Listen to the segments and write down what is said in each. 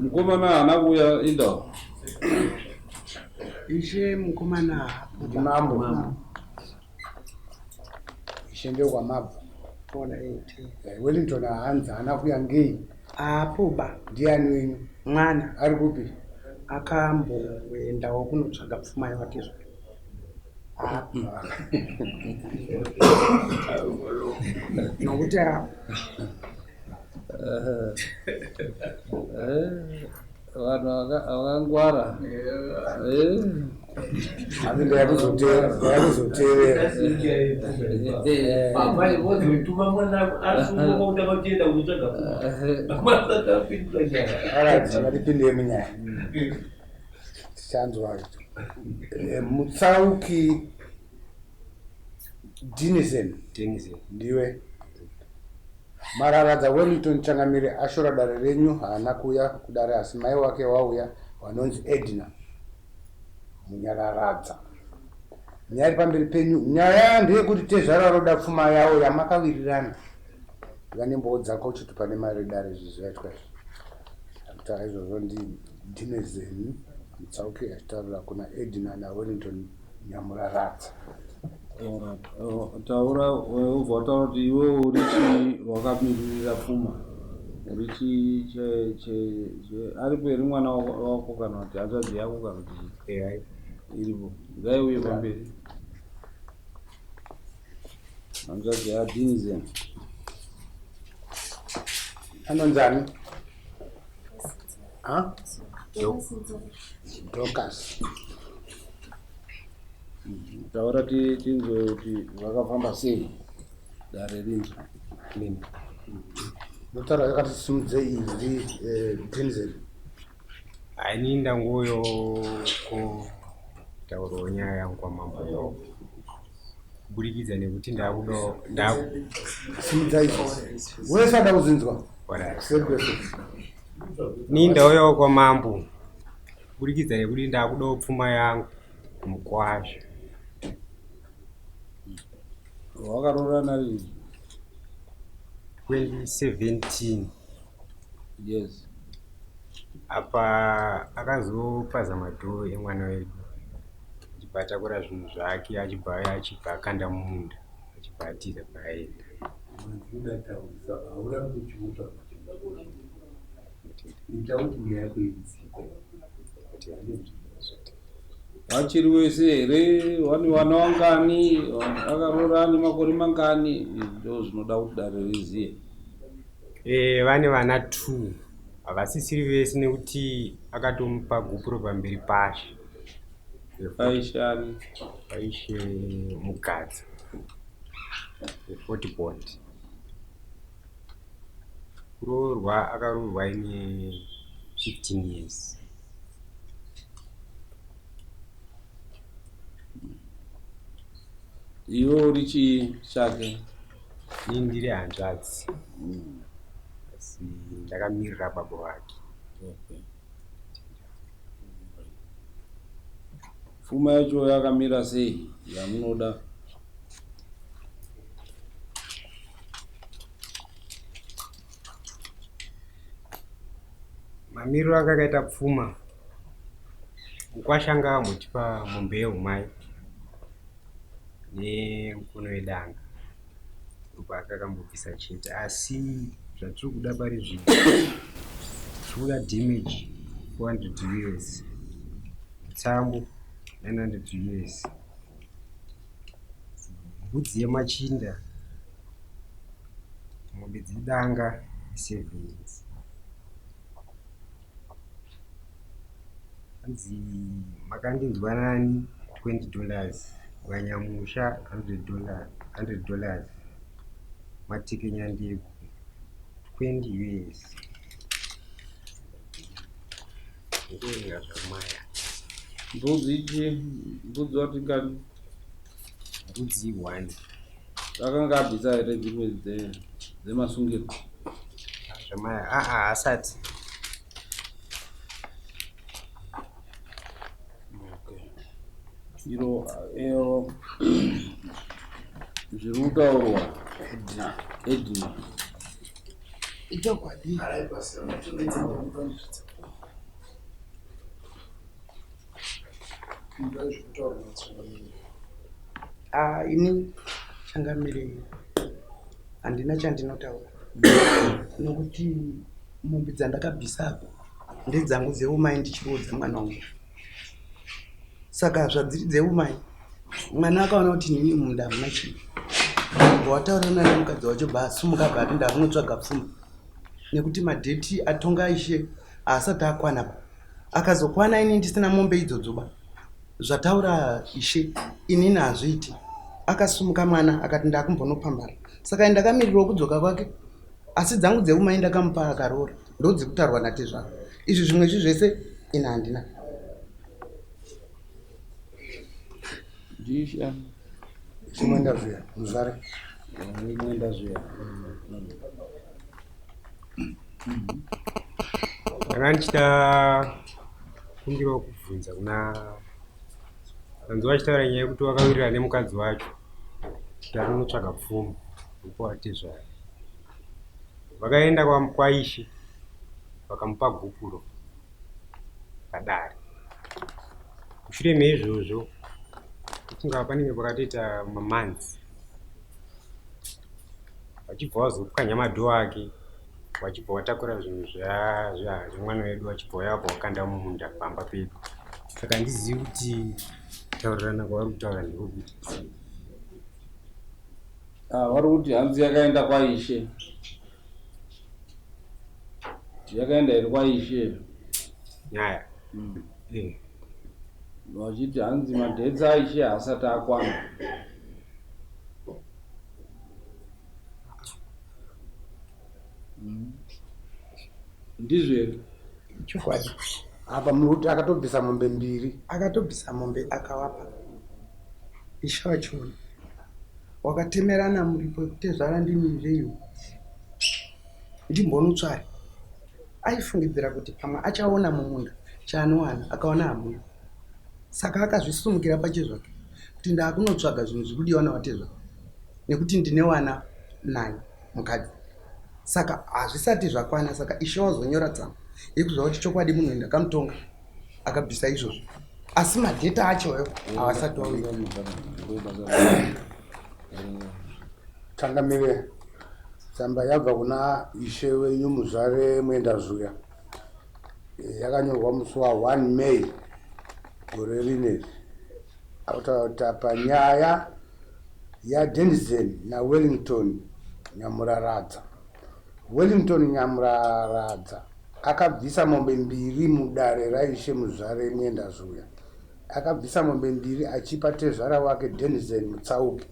Mukomana anakuya indo. Ishe mukomana mambo. Ishe ndio kwa mambo. Pona 80. Wellington aanza anakuya ngei. Aphuba Ndiani wenyu? mwana Ari kupi? akambo wenda wokunotsvaga pfuma yake zvo. Nokuti Vanhu vakangwara. Abinda yakuzotevera. Pamwe vozotuma mwana asungwa kuda kuenda kutsvaga Alright, ngatipinde munyaya. Tichanzwa mutsauki Dinesen ndiwe mararadza Wellington Changamire ashora dare renyu haana kuya kudare asi mai wake wauya wanonzi Edna munyararadza. Nyari pamberi penyu nyaya ndeyekuti tezvara roda pfuma yawo yamakawirirana vanembowo dzako uchiti pane mari dare zvizoitwa kutaura izvozvo Dinesen mutsauki achitaurira kuna Edna naWellington nyamuraradza. Taura wataura kuti iwe urichi wakamiririra pfuma urichi aripo iri mwana wako kana kuti hanzvadzi yako kana kuti iripo ngaiuye pamberi hanzvadzi yaDinesen Anonzani? Dorcas. Taura tinzwe kuti vakafamba sei dare rinzo. Notara yakati simudze izi Dinesen. Aininda ngoyo kutaura nyaya yangu kwa mambo yo. Kuburikidza nekuti ndakuda simudza izi. Wese ada kuzinzwa. Nindawo kwa mambo. Kuburikidza nekuti ndakuda pfuma yangu mukwasha. Wakarorana rini? 2017. Yes. Apa akazopaza madhoo emwana wedu achibatakura zvinhu zvake achibva akanda mumunda achibva atiza paaenda. Vachiri wese here vane vana vangani vakarora nemakore mangani ndo zvinoda kuti dare riziye. Vane vana 2 havasisiri vese nekuti akatomupa gupuro pamberi pashe. Aishani Aishe Mugadza 40 bond. Kuroorwa akaroorwa aine 15 years. iwe uri chii chake? Ini ndiri hanzvadzi asi ndakamirira baba wake. Pfuma yacho yakamira sei yamunoda? Mamiriro akakaita pfuma mukwashanga amutipa mombe yehumai nemukono wedanga upa akakambobvisa chete asi zvatiri kuda pari zvino tikuda damage 400 years tsambo 900 years mbudzi yemachinda mombe dzedanga 7 years. Anzi makandinzwa nani $20 vanyamusha $100 matekenya ndeku 20 years ndenga zvamaya. Mbudzi ichi mbudzi watingani? Mbudzi 1 akanga abvisa here dzimwe dzemasungiro zvamaya asati. iro zviri kutaurwa Edna ichokwadi ini changamire handina chandinotaura nokuti mombe dzandakabvisa ndedzangu dzeumai ndichirodza mwana wangu. Saka zvadziri dzeumai mwana akaona kuti nini munda hamuna chinhu wataurana nemukadzi wacho basumuka bati ndakunotsvaga pfuma nekuti madheti atonga aishe haasati akwana pa akazokwana ini ndisina mombe idzodzoba zvataura ishe inini hazviiti. Akasumuka mwana akati ndakumbonopambara saka ndakamirirawo kudzoka kwake asi dzangu dzeumai ndakamupa akaroora ndodzekutarwa natezvako izvi zvimwe zvese ina handina ndisha chimwenda zviya muzare mwenda zviya ndanga ndichida kumbirawo kubvunza kuna vanzi vachitaura nyaya yekuti wakawirira nemukadzi wacho kuti anonotsvaga pfuma ukuwatezvayo. Vakaenda kwaishe vakamupa gupuro padare. Mushure meizvozvo kufunga panenge pakatoita mamanzi vachibva vazopwanya madhoo ake vachibva vatakura zvinhu zvemwana wedu vachibva vayabva vakanda mumunda pamba pedu. Saka handizivi kuti kutaurirana kwavari kutaura ndikokuti vari kuti hanzi yakaenda kwaishe yakaenda iri kwaishe nyaya vachiti hanzi madhetsi aishe haasati akwana. Ndizvo chokwadi apa muruti akatobvisa mombe mbiri akatobvisa mombe akavapa ishe wachona wakatemerana muripo kutezvara ndimirireyo ndimbonotsvari aifungidzira kuti pamwe achaona mumunda chaanowana akaona hamuna saka akazvisumukira pachezvake kuti ndaakunotsvaga zvinhu zvikudiwa navatezvake nekuti ndine wana naye mukadzi saka hazvisati zvakwana saka ishe wazonyora tsamba yekuzva kuti chokwadi munhu ndakamutonga akabvisa izvozvo asi madheta achoyo havasati wauya. Changamire tsamba yabva kuna ishe wenyu muzare mwenda zuya yakanyorwa musi wa1 May gore rineri akutaura kuti panyaya yaDenizen naWellington Nyamuraradza. Wellington Nyamuraradza akabvisa mombe mbiri mudare raishe muzare mwenda zuya. Akabvisa mombe mbiri achipa tezvara wake Denizen Mutsauki.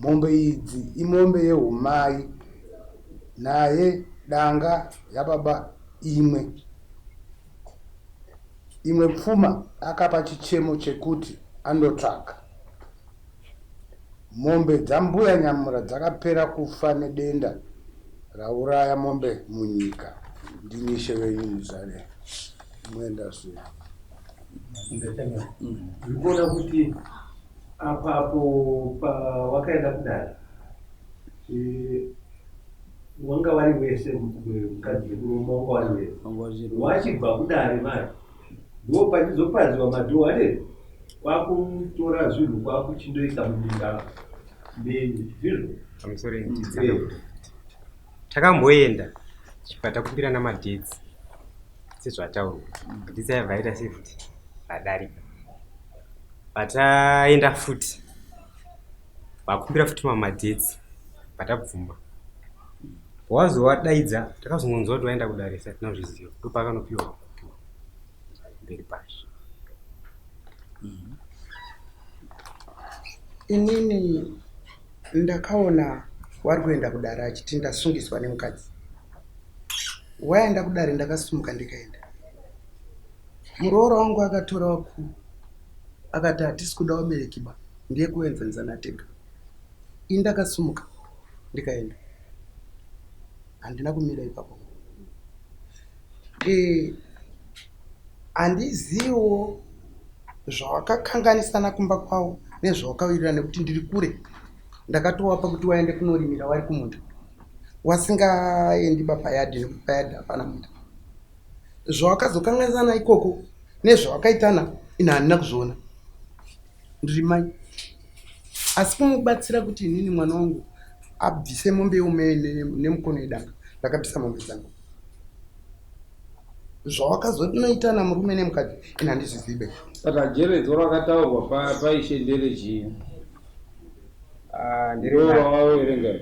Mombe idzi imombe yehumai naye danga yababa imwe pfuma akapa chichemo chekuti andotsvaga. Mombe dzambuya Nyamura dzakapera kufa nedenda rauraya mombe munyika. Ndinishe wenyu muzare mwenda zuya. Ndikuona kuti apapo pawakaenda kudare wanga wari wese mukadzi wemurume wanga wari wese wachibva kudare mari ndo pachizopadziwa madhoo ane kwakutora zvinhu kwakuchindoisa mumunda menyu zvinhu pamusoro endidzi takamboenda chibva takumbira namadhetsi sezvataurwa madhetsi aibva aita sekuti adarika pataenda futi vakumbira futi mamadhetsi patabvuma wazowadaidza takazongonzwa kuti waenda kudare sati nazviziva ndopakanopiwa kupiwa mberi pashe. inini ndakaona wari kuenda kudare achiti ndasungiswa nemukadzi waenda kudare ndakasumuka ndikaenda muroora wangu akatora wakuru akati hatisi kuda wabereki ba ndiye kuenzanisa tega indakasumuka ndikaenda handina kumira ipapo. Handiziwo zvawakakanganisana kumba kwavo nezvawakawirira nekuti ndiri kure ndakatowapa kuti waende kunorimira wari kumunda wasingaendi bapayadhi nekuti payadhi hapana munda. Zvawakazokanganisana ikoko nezvawakaitana ina handina kuzviona ndiri mai, asi kumubatsira kuti inini mwana wangu abvise mombe yeume nemukono yedanga ndakabvisa mombe dzangu. Zvawakazonoitana murume nemukadzi ina handizvizibe. Saka jeredzo rakataurwa paishe nderechii? Ndiro rawaverenga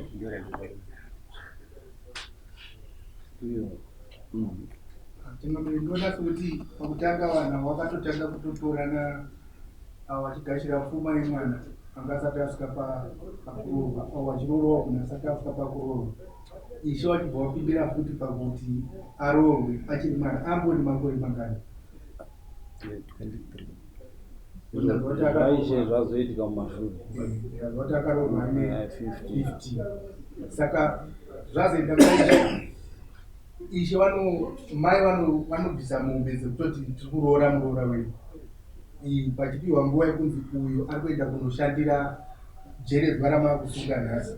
ndinoda kuti pakutanga vanhu vakatotanga kutotorana vachigashira pfuma yemwana anga asati asvika pakuroorwa au vachirorowa kunhu asati asvika pakuroorwa. Ishe wachibva wapindira futi pakuti aroorwe achiri mwana amboni makore mangani. aishe zvazoitika mumashure zvati akaroorwa ane 50. Saka zvazoita maishe ishe mai vanobvisa mombe dzekutoti tiri kuroora muroora wedu. Pachipiwa nguva yekunzi uyu ari kuenda kunoshandira jeredzwa ramakusunga nhasi.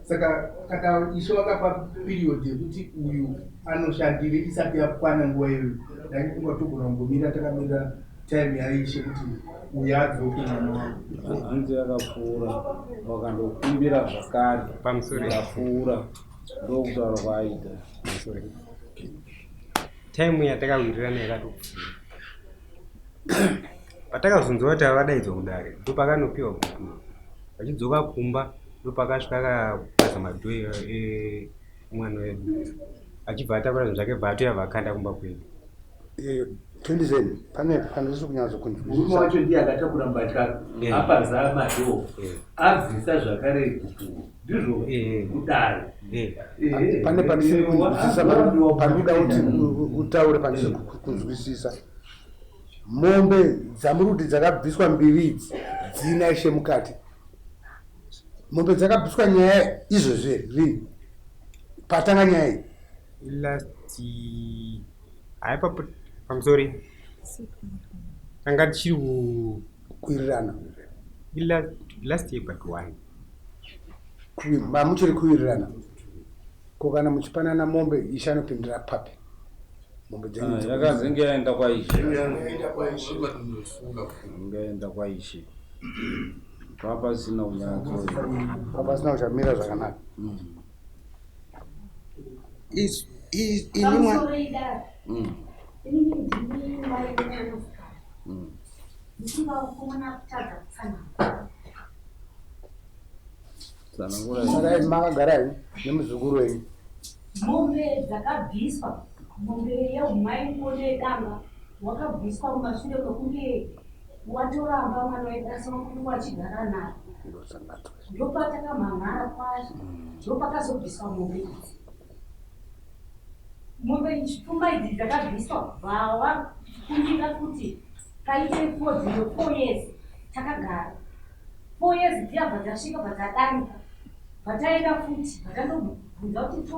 Saka kana ishe wakapa piriyodhi yekuti uyu anoshandire isati yakwana nguva iyoyo, dai kungatogona kungomira takamirira taimu yaishe kuti uyu adzoke mwana wangu. hanzi yakapfuura wakandokumbira zvakare pamusoro yapfuura ndokutaura kwaaita taimu yatakawirirana yakatopfuura. Patakazonzwa kuti avadaidzwa kudare ndopakanopiwa bhuku, vachidzoka kumba ndopakasvika akapaza madhoyo emwana wedu achibva atakura zvinhu zvake bva atoya vakanda kumba kwedu. 27 pane zvisiri kunyatso murume kunzwisisa. wacho ndiye akatakura mbatya apaza madhoo abvisa zvakare bhuku ndizvo kudare. Pane pandisiri kunzwisisa, pandoda kuti utaure pandisiri kunzwisisa. Mombe dzamurudi dzakabviswa mbiri idzi dzina ishe mukati. Mombe dzakabviswa nyaya izvozve rini patanga nyaya iyi Ilasti haipa pamusori tanga tichiri kuwirirana. last year but one Muchiri kuwirirana ko kana muchipanana mombe ishe anopindira papi? Mombe dzenyu yakazenge yaenda kwaishe ngaenda kwaishe papasina unyanzo papasina kuchamira zvakanaka. Sarai makagarai nemuzukuru wenyu. Mombe dzakabviswa, mombe yeumai ngone danga wakabviswa mumashure mekunge watoramba mwana wedu asi wakuru wachigara naye. Ndopatakamhan'ara kwazvo, ndopakazobviswa mombe idzi. Mombe pfuma idzi dzakabviswa vawakumbira kuti kaite 4 years takagara. 4 years dziyabva dzasvika bvadzadanga, bvataenda futi bvatandobvunza kuti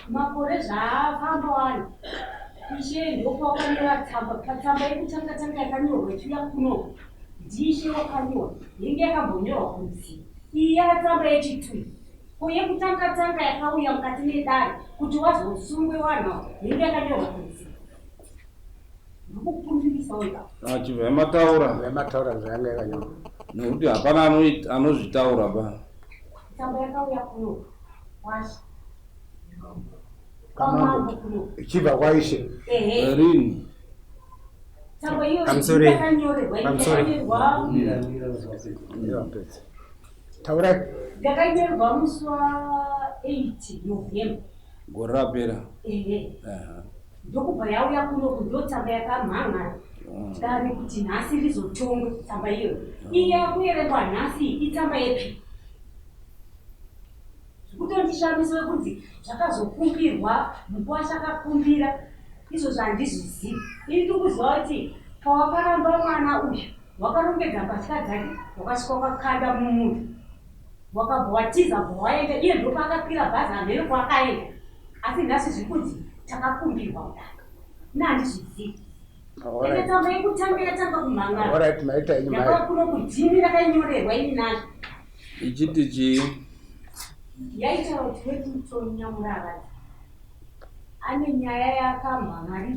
makore zvaafamba wani ishe ndokwakanyora tsamba. Patsamba yekutanga yakanyorwa ichiuya kuno ndiishe wakanyora yenge yakambonyorwa kunzi iyi yakatsamba yechi2 yekutanga yakauya mukati medare kuti wazosungwe vanhu yenge yakanyorwa kunzi ndikukumbirisa wega achibva mataura zvayanga yakanyorwa nekuti hapana anozvitaura pa tsamba yakauya kuno washa ichibva kwaishe rini tsamba iyo Pamusori. yakanyorerwa taurai. yakanyorerwa musi wa8 November gore rapera ndokubva yauya kunoku ndotsamba yakamhan'ara dare kuti nhasi rizotongwe tsamba iyoyo. Iyi yakuerengwa nhasi itsamba yepi? Zvekutondishamiswe kunzi zvakazokumbirwa nguva chakakumbira izvozvo handizvizivi. Ini ndikuziva kuti pawakaramba mwana uyu wakarongedza mbatya dzake wakasvika wakakanda mumunda wakabva watiza bva waenda iye ndopakakwira bhazi hamene kwakaenda asi nhasi zviri kunzi takakumbirwa kudanga nandizvizivi. Ine tsamba yekutanga yatanga kumhan'ara yakakuno kudhini rakanyorerwa ini nazvo ichiti chii yaitaura kuti wetutsonyamurava ane nyaya yakamhangari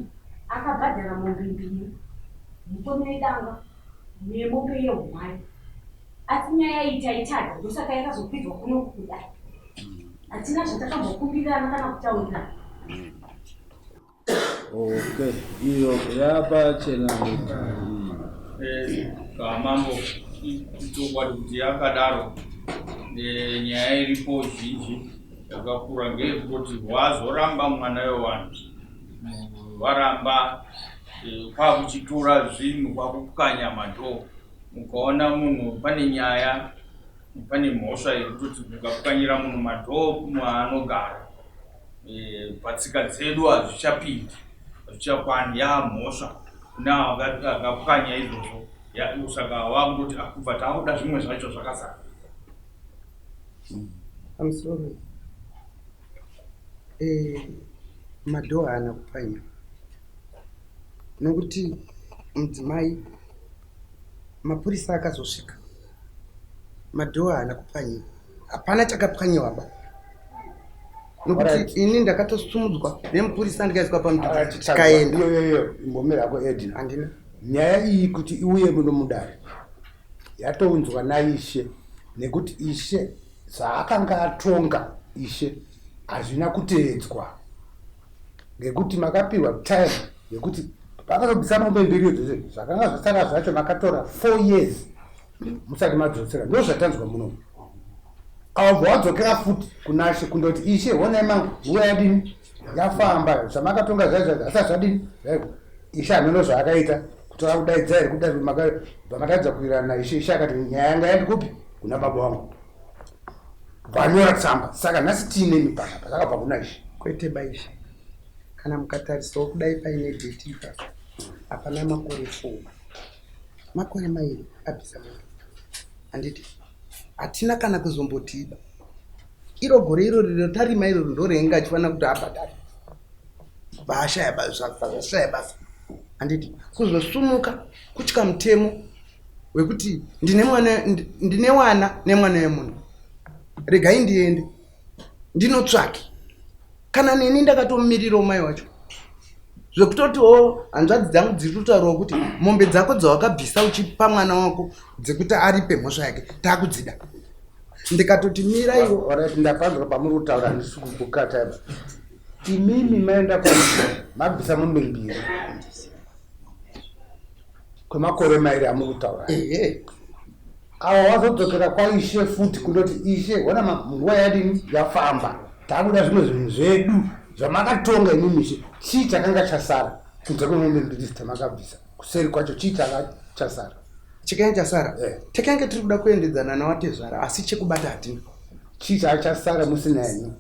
akabhadhara mombe mbiri mukome yedanga nemombe yeumhari asi nyaya iyi taitadza ndosaka yakazokwidzwa kuno kudai hatina zvatakambokumbirana kana kutaurira. Okay, iyo yapachena kamambo chokwadi kuti yakadaro nyaya iripo zhinji yakakura ngeyekutoti wazoramba mwana wevanhu waramba kwakuchitora zvinhu kwakupwanya madhoo mukaona munhu pane nyaya pane mhosva yekutoti mukapwanyira munhu madhoo maanogara patsika dzedu hazvichapindi hazvichakwani yaamhosva kuna akapwanya izvozvo saka wakutoti kubva taakuda zvimwe zvacho zvakasara. I'm sorry. Madhoo haana kupwanya nokuti mudzimai mapurisa akazosvika madhoo haana kupwanya hapana chakapwanyiwaba nokuti ini ndakatosumudzwa nemupurisa ndikaiswa pamudhudzi tikaenda. Iyoyoyo imbomira yako Edna, handina nyaya iyi kuti iuye muno mudare yatounzwa naishe nekuti ishe zvaakanga atonga ishe hazvina kuteedzwa ngekuti makapiwa time yekuti pakazobvisa mombe mbiri dzose zvakanga zvasara zvacho makatora 4 years musati madzosera ndo zvatanzwa muno. Abva wadzokera futi kunashe kundoti ishe honai mangu nguva yadini yafamba zvamakatonga zvaizvo hasa zvadini ishe hameno zvaakaita kutora kudaidza here kuda pamatadza kuirana ishe akati nyaya yanga yandikupi kuna baba wangu vanyora tsamba saka nhasi tiine mipaka pasakabva kuna ishe kwete baishe kana mukatarisawo kudai paine deti ipapa hapana makore 4 makore mairi abvisa munhu handiti hatina kana kuzombotiba iro gore iro rirotarima iro ndorenga achifanira kuti abhadhari vaashaya basa handiti kuzosumuka kutya mutemo wekuti ndine wana nemwana wemunhu regai ndiende ndinotsvake kana neni ndakatomumirirawo mai wacho zvekutotiwo hanzvadzi dzangu dziri kutaurawo kuti mombe dzako dzawakabvisa uchipa mwana wako dzekuti aripe mhosva yake taakudzida ndikatoti mira iwo orati ndapanzwa pamuri kutaura handisi kukukataba imimi maenda kwaishe mabvisa mombe mbiri kwemakore mairi amuri kutaura awa wazodzokera kwaishe futi kundoti ishe ona nguva yadini yafamba taakuda zvimwe zvinhu zvedu zvamakatonga imimishe chii chakanga chasara kunze kwemombe mbiri dzamakabvisa kuseri kwacho chii changa chasara chikanga chasara takange tiri kuda kuendedzana nawatezvara asi chekubata hatina. Chii chachasara musina henyu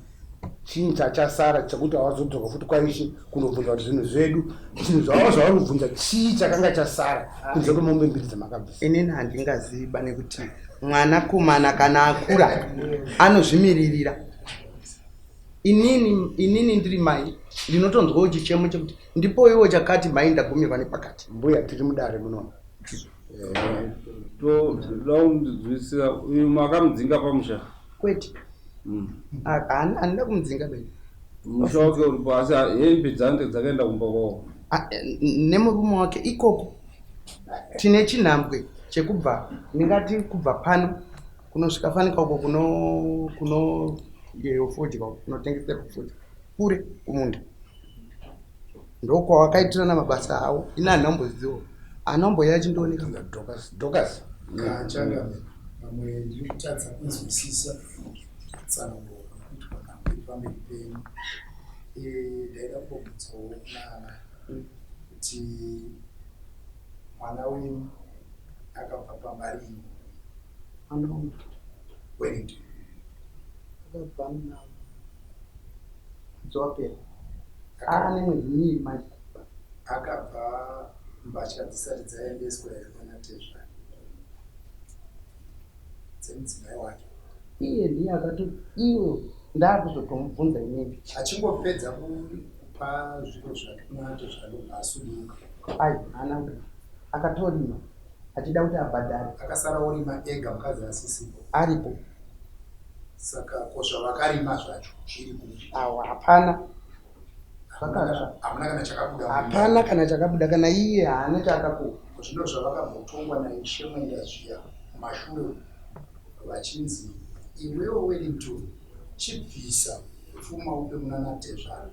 chii chachasara chekuti awazodzoka futi kwaishe kunobvunza kuti zvinhu zvedu chinhu zvavo zvavari kubvunza chii chakanga chasara kunze kwemombe mbiri dzamakabvisa. Inini handingaziva nekuti mwana kumana kana akura anozvimiririra. Inini ndiri mai ndinotonzwawo chichemo chekuti ndipo iwo chakati mai ndagumirwa nepakati. Mbuya tiri mudare munomu ndaundidzwisisa uyu makamudzinga pamusha kwete handina kumudzinga beni musha wake uripo asi hembe dzange dzakaenda kumba kwavo nemurume wake ikoko tine chinhambwe chekubva ndingati kubva pano kunosvika fanika uko kuno yefodya kunotengeserwa fodya kure kumunda ndokwawakaitirana mabasa awo ina hanamboziwo anomboya achindooneka Dorcas kachanga mamwe ndiri kutadza kunzwisisa tsango kuti pamberi penyu ndaida kubvunzawo nana kuti mwana wenyu akabva pamarini Wellington akabva muna dzopera ane mwedzi miviri manje akabva mbatya dzisati dzaendeswa here kuna tezvani dzemudzimai wake iye ndiye akato iwo ndaakuzotomubvunza inini achingopedza kupa zviro zvake kuna tezvani basuduka ai hana akatorima achida kuti abhadhare akasara orima ega mukadzi asisipo aripo saka ko zvavakarima zvacho zviri kuti awa hapana hamuna kana chakabuda hapana kana chakabuda kana iye haana chaakakohwa zvino zvavakambotongwa naishe mwenda zviya mashure vachinzi iwewo Wellington chibvisa pfuma upe muna Natezvara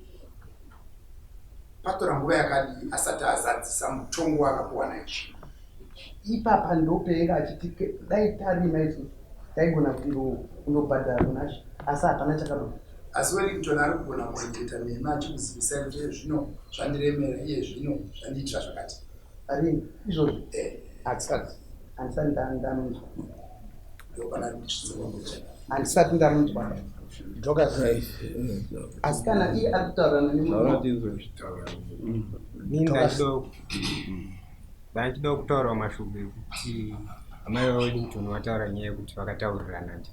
patora nguva yakadii asati azadzisa mutongo wakapuwa naishe ipapa ndopenga achiti dai tarima izvo taigona kundobhadhara kunashe asi hapana chakabuda asi Wellington ari kugona kuendeta nemi achikuzivisai kuti zvino zvandiremera iye zvino zvandiitira zvakati ari izvozvo handisati ndamunzwa handisati ndamunzwa asi kana iye ari kutaura ndachida kutaurawo mashubu ekuti amai vaWellington vataura nyaya yekuti vakataurirana ndi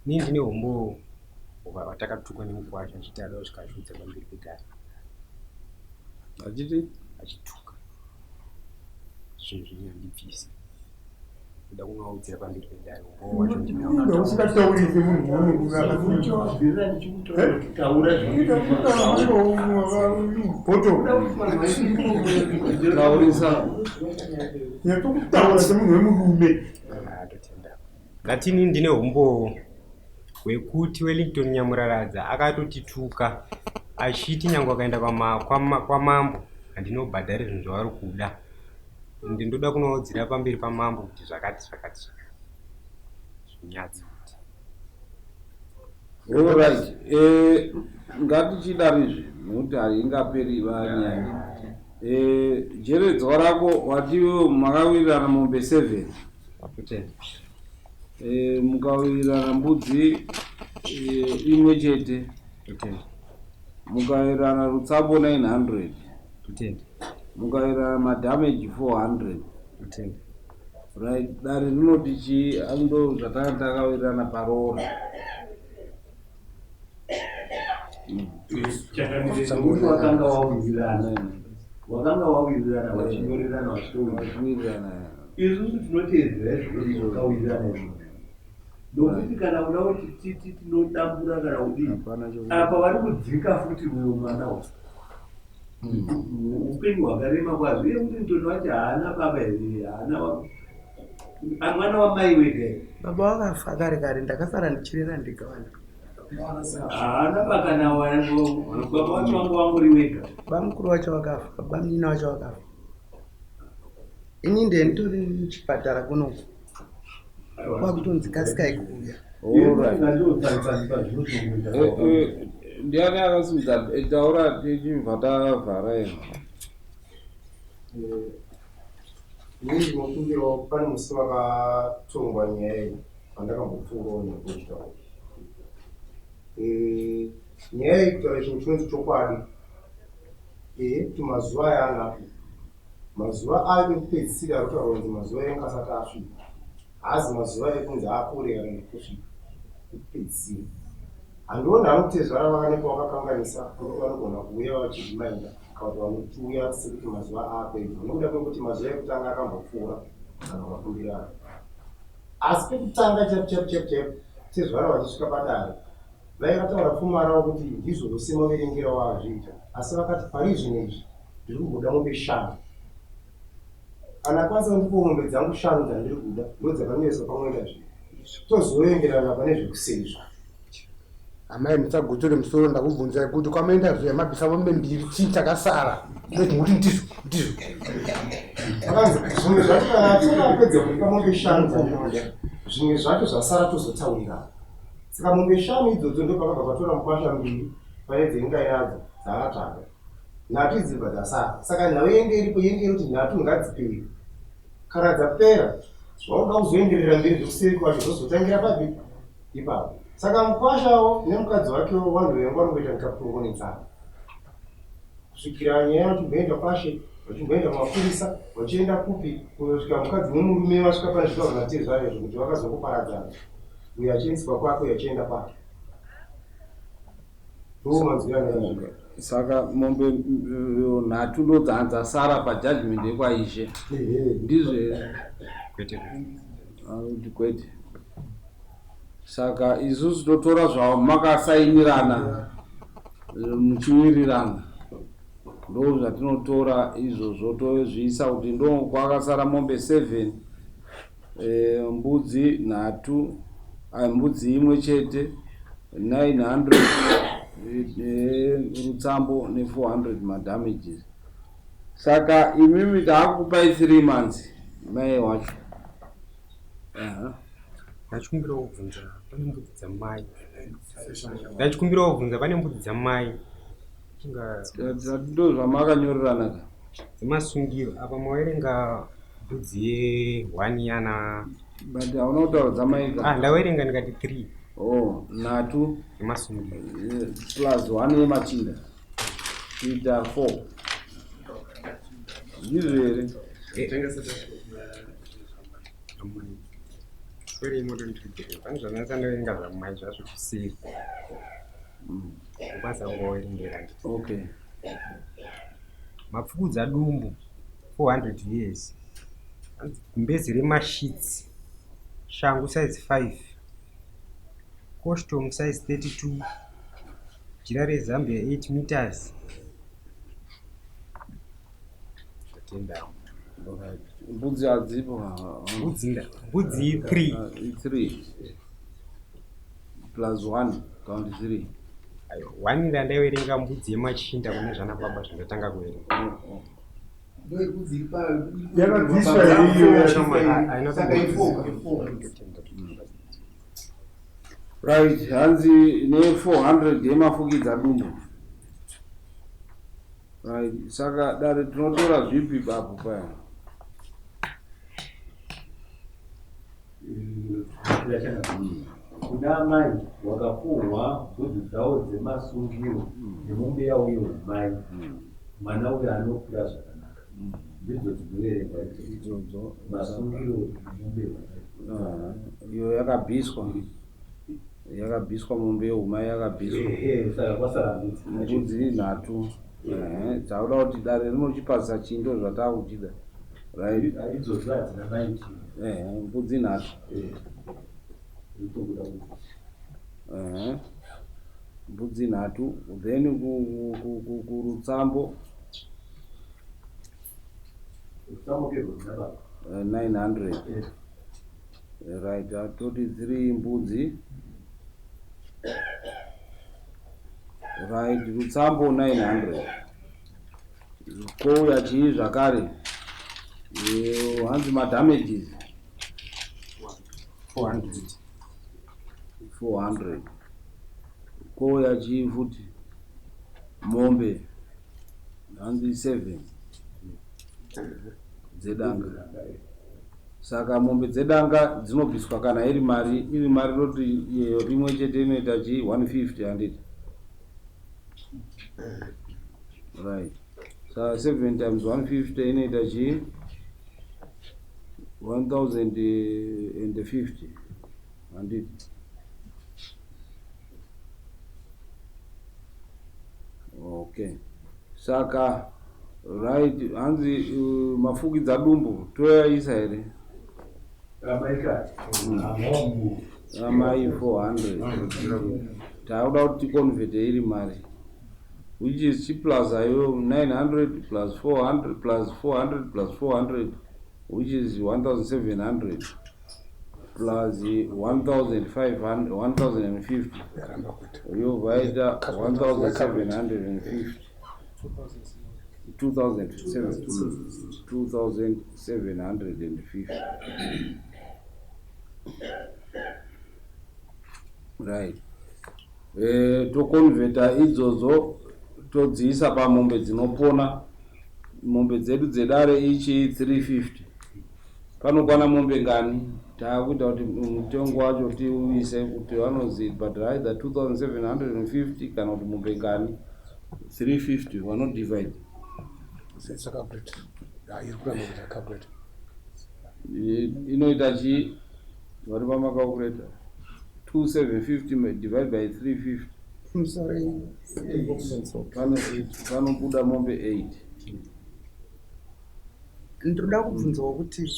nii ndine umbo watakatukwa nemukwasha achiti ada kusvikashudza pamberi pegare achituka zvinhu zvine handibvisa kuda kunaudzira pamberi pedare umbo wacho usingataurisi munhu yatokutaura semunhu wemurume atotenda ngatini ndine umbo hwekuti Wellington Nyamuraradza akatotituka achiti nyange akaenda kwamambo handinobhadhare zvinhu zvavari kuda ende ndoda kunoudzira pamberi pamambo kuti zvakati zvinyatsi kuti alright ngatichidarizve nokuti haingaperi vanyaya jeredzwa rako watiwe makawirirana mombe 7 apotenda mukawirirana mbudzi imwe chete apotenda mukawirirana rutsambo 900 apotenda mukawirirana madhameji 400 apotenda right dare rinoti chi ando zvatanga takawirirana parora wakanga wawirirana vachinyorerana vachitowirirana isusu tinotedzera izvo zvakawirirana izvo nokuti kana uda kuti titi tinodambura kana kudii apa vari kudzika futi uyo mwana wa upenyu hwakarema kwazvo iye kuti mtoto wacho haana baba here haana mwana wamai wega baba wakafa kare kare ndakasara ndichirera ndega vanhu haana bakana baba wacho wangu wanguri wega bamukuru wacho wakafa bamunina wacho wakafa ini ndenditori muchipatara kunoku kwakutonzi kasikai kuuya ndiani akasimudza taura tichibva tavhara ino ini ndinofungirawo pane musi wakatongwa nyaya iyi vandakambopfuurawo nekuchitaura nyaya iyi kutaura chinhu chinonzi chokwadi kuti mazuva aya anapo mazuva ayo ekupedzisira arikutaura kunzi mazuva enga asati asvika hazi mazuva ekunzi akure kana nekusvika ekupedzisira handiona hanotezvara vakanepa wakakanganisa nokuti vanogona kuuya vachizvimainda kuti vanotiuya sekuti mazuva apedza nekuda kwekuti mazuva ekutanga akambopfuura kana vakakumbirana asi pekutanga chap tezvara vachisvika padare vaivataura pfuma ravo kuti ndizvo zvose maverengera wazviita asi vakati pari zvinezvi ndiri kubuda mombe 5 kana kwanisa kundipo mombe dzangu 5 dzandiri kuda ndodzakanoiswa pamwenda zvi tozoenderana pane zvekuseri zvacho amai mutsagotore musoro ndakubvunzai kuti kwamaenda zviya mabvisa mombe 2 chii chakasara kuti ndizvo akanzi zvimwe zvacho kana tinapedza kuipa mombe 5 dzandiri zvimwe zvacho zvasara tozotaurirana saka mombe 5 idzodzo ndopakabva patora mukwasha 2 pane dzengainadzo dzakatsvaga nhatu idzibva dzasara saka nhau yenge iripo yenge kuti nhatu ngadziperi kana dzapera zvaunoda kuzoenderera mberi zvekuseri kwacho zozotangira papi ipapo saka mukwashawo nemukadzi wakewo vanhu vengu vanongoita ndikapungonetsana kusvikira nyaya vachimboenda kwashe vachimboenda kumapurisa vachienda kupi kusvika mukadzi nemurume vasvika pane zvitauro zvatezvara izvo kuti vakazongoparadzana uyo achiendeswa kwake uyo achienda kwake ndomanzwirana saka mombe nhatu ndo dzasara pajudgment yekwaishe ndizvo here kwete kwete saka isusu totora zvavo makasainirana muchiwirirana ndo zvatinotora izvozvo tozviisa kuti ndo kwakasara mombe 7 mbudzi nhatu mbudzi imwe chete 900 rutsambo ne400 madamages. Saka imimi taakupai 3 months mai wacho. Ndachikumbira kubvunza pane mbudzi dzamai. Ndachikumbira kubvunza pane mbudzi dzamai. Ndo zvamakanyorerana ka. Dzimasungiro apa mawerenga mbudzi ye1 yana. But hauna kutaura dzamai ka. Ndawerenga ndikati 3. Oh, nhatu yemasungiro plus 1 yemachinda. Kuita 4. Ndizvere. Sorry, modern trigger. Pane zvandawerenga zvamai zvazvokusiri. Kubasa ngowerengerana. Okay. Mapfudzi adumbu 400 years. Gumbezi remashitsi. Shangu size 5. Costume size 32. Jira rezambia 8 meters. Tatenda. Mbudzi hadzipo. Mbudzi 3 plus 1 count 3. Ayo 1 ndandawerenga mbudzi yemachinda kune zvana baba zvindatanga kuwerenga. Right, hanzi ne 400 yemafukidza dumbu. Right, saka dare tinotora zvipi babu paya. Kuna mai wakafuhwa mbudzi dzawo dzemasungiro nemombe yawo yeumai, mwana uyo anokura zvakanaka. Ndidzo dzinoverenga idzodzo masungiro nemombe iyo yakabhiswa mombe yeumai yakabhiswa. Saka kwasara mbudzi nhatu. Tauda kuti dare rinochipasa chindo zvatakuchida. Right, idzodzo hadzina 90. Mbudzi nhatu. Mbudzi nhatu, then kurutsambo 900. Right, atoti 3 mbudzi. Right, rutsambo 900. Kouya chii zvakare. Hanzi madamages 400. Kouya chii futi. Mombe hanzi 7 dzedanga. Saka mombe dzedanga dzinobviswa kana iri mari roti rimwe chete inoita chii 150 handiti. Right. So 7 times 150 inoita chii 1050 handiti. Okay. Saka right, hanzi mafukidza dumbu toyaisa here. Amai 400. Tauda kuti tikonverte iri mari. Which is chi plus ayo 900 plus 400 plus 400 plus 400, which is 1700 plus 1500 1050. You vaita 1750. 2750. Right. Tokonveta idzodzo todziisa pamombe dzinopona. Mombe dzedu dzedare ichi 350. Panokwana mombe ngani? Taakuita kuti mutengo wacho tiuise kuti vanoziva, but either 2750 kana kuti mombe ngani 350 vano divide. Sasa calculate. Iri kuita calculate. Inoita chi vari pamacalculator 2750 divided by 350. I'm sorry. Panobuda mombe 8. Ndoda kubvunzawo kuti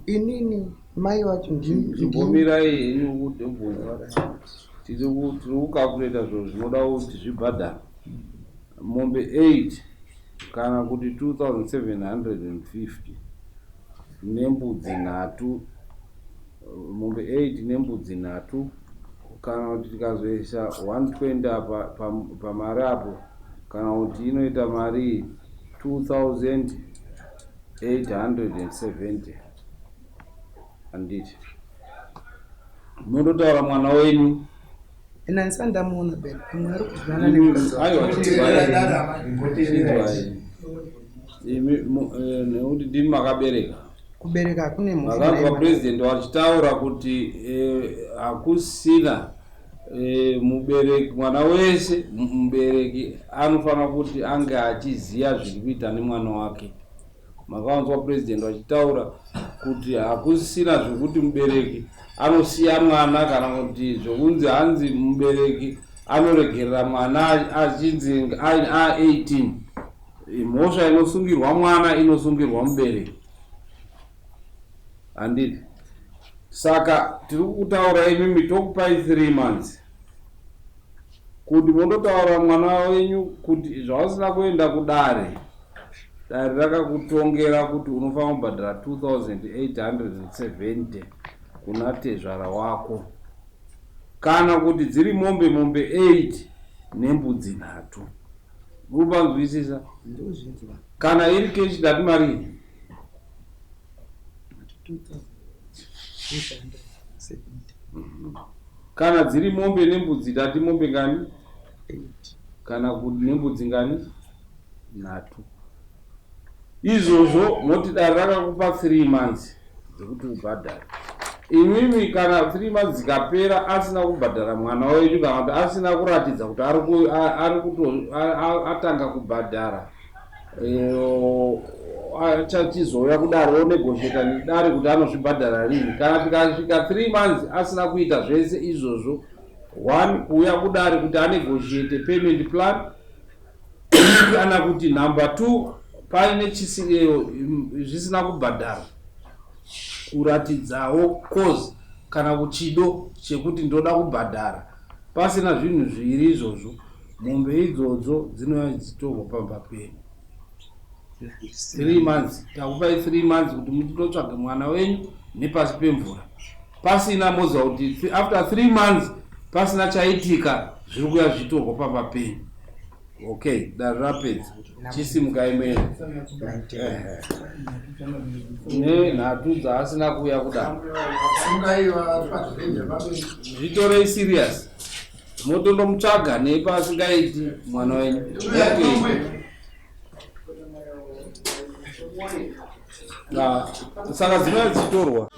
inini mai wacho ndimbomirai henyu kuti mbonza tiri kukakureta zvo zvinoda kuti zvibhadhara mombe 8 kana kuti 2750 nembudzi 3 mombe 8 nembudzi 3 kana kuti tikazoisa 120 pamari apo kana kuti inoita mari 2870 handiti mundotaura mwana wenyu ina ndisandamuona beni mwari kuzvana nekuti ndimi makabereka kubereka kune makanzwa president wachitaura kuti hakusina mubereki mwana wese mubereki anofanira kuti ange achiziva zviri kuita nemwana wake. Makanzwa president wachitaura kuti hakusina zvekuti mubereki anosiya mwana kana kuti zvokunzi hanzi mubereki anoregerera mwana achinzi a18. Mhosva inosungirwa mwana inosungirwa mubereki. Handiti saka tiri kutaura imi tokupai 3 months kuti mondotaura mwana wenyu kuti zvasina kuenda kudare, dare rakakutongera kuti unofanira kubhadhara 2870 kuna tezvara wako, kana kuti dziri mombe 8 nembudzi 3. Mupanzwisisa? Kana iri keshi dati marini kana dziri mombe nembudzi dati mombe ngani 8 kana kuti nembudzi ngani 3. Izvozvo moti dare rakakupa 3 months dzekuti ubhadhare. Imimi kana 3 months dzikapera asina kubhadhara mwana wenyu kana kuti asina kuratidza kuti atanga kubhadhara, achachizouya kudare onegotiata nedare kuti anozvibhadhara rini. Kana tikasvika 3 months asina kuita zvese izvozvo, 1 kuuya kudare kuti anegotiate payment plan, kana kuti number 2 paine zvisina kubhadhara kuratidzawo cause kana kuchido chekuti ndoda kubhadhara. Pasina zvinhu zviri izvozvo, mombe idzodzo dzinouya dzichitorwa pamba penyu. 3 months takupai 3 months kuti mutotsvaga mwana wenyu nepasi pemvura, pasina moza kuti after 3 months pasina chaitika zviri kuya zvitorwa pamba penyu. Okay, dare rapedza chisimuka imene nenhatu dzaasina kuuya kudaro zvitorei serious, motondomutsvaga nepasingaiti mwana wenyu. Saka dzinouya dzichitorwa